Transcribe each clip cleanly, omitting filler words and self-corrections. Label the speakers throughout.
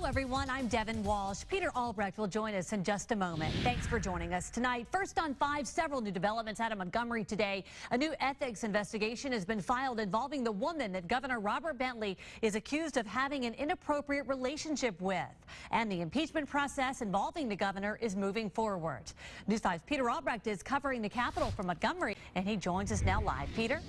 Speaker 1: Hello, everyone. I'm Devin Walsh. Peter Albrecht will join us in just a moment. Thanks for joining us tonight. First on 5, several new developments out of Montgomery today. A new ethics investigation has been filed involving the woman that Governor Robert Bentley is accused of having an inappropriate relationship with. And the impeachment process involving the governor is moving forward. News 5's Peter Albrecht is covering the Capitol from Montgomery, and he joins us now live. Peter?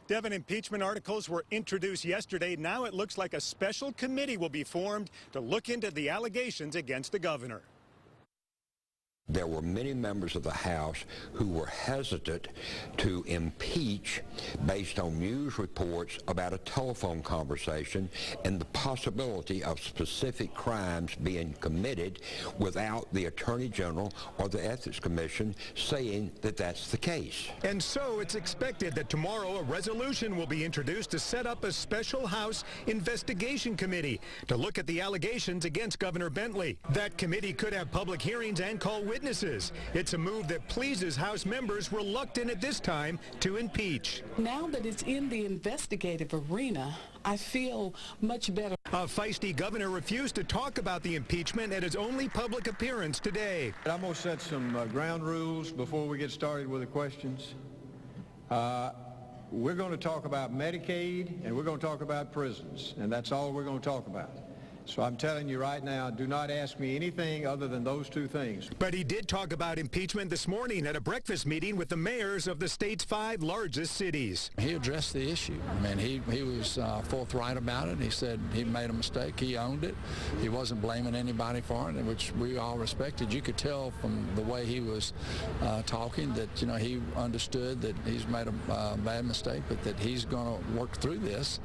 Speaker 2: Devin, impeachment articles were introduced yesterday. Now it looks like a special committee will be formed to look into the allegations against the governor.
Speaker 3: There were many members of the House who were hesitant to impeach based on news reports about a telephone conversation and the possibility of specific crimes being committed without the Attorney General or the Ethics Commission saying that that's the case.
Speaker 2: And so it's expected that tomorrow a resolution will be introduced to set up a special House investigation committee to look at the allegations against Governor Bentley. That committee could have public hearings and call witnesses. It's a move that pleases House members reluctant at this time to impeach.
Speaker 4: Now that it's in the investigative arena, I feel much better.
Speaker 2: A feisty governor refused to talk about the impeachment at his only public appearance today.
Speaker 5: I'm going to set some ground rules before we get started with the questions. We're going to talk about Medicaid and we're going to talk about prisons, and that's all we're going to talk about. So I'm telling you right now, do not ask me anything other than those two things.
Speaker 2: But he did talk about impeachment this morning at a breakfast meeting with the mayors of the state's 5 largest cities.
Speaker 6: He addressed the issue. I mean, he was forthright about it. He said he made a mistake. He owned it. He wasn't blaming anybody for it, which we all respected. You could tell from the way he was talking that, you know, he understood that he's made a bad mistake, but that he's going to work through this.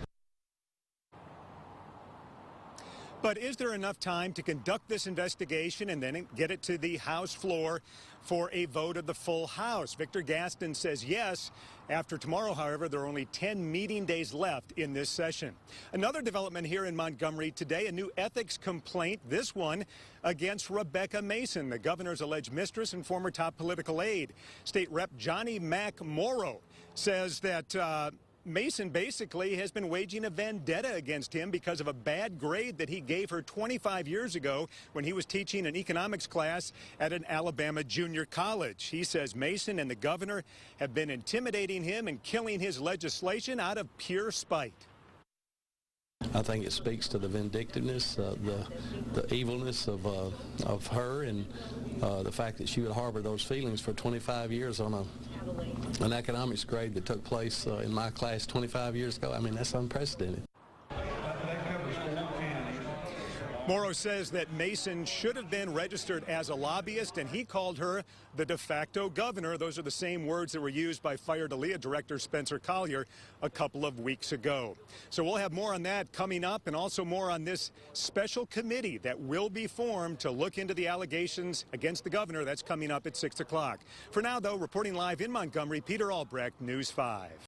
Speaker 2: But is there enough time to conduct this investigation and then get it to the House floor for a vote of the full House? Victor Gaston says yes. After tomorrow, however, there are only 10 meeting days left in this session. Another development here in Montgomery today, a new ethics complaint, this one against Rebecca Mason, the governor's alleged mistress and former top political aide. State Rep Johnny Mac Morrow says that Mason basically has been waging a vendetta against him because of a bad grade that he gave her 25 years ago when he was teaching an economics class at an Alabama junior college. He says Mason and the governor have been intimidating him and killing his legislation out of pure spite.
Speaker 7: I think it speaks to the vindictiveness, the evilness of her, and the fact that she would harbor those feelings for 25 years on an economics grade that took place in my class 25 years ago. I mean, that's unprecedented.
Speaker 2: Morrow says that Mason should have been registered as a lobbyist, and he called her the de facto governor. Those are the same words that were used by Fire Delia Director Spencer Collier a couple of weeks ago. So we'll have more on that coming up, and also more on this special committee that will be formed to look into the allegations against the governor. That's coming up at 6 o'clock. For now, though, reporting live in Montgomery, Peter Albrecht, News 5.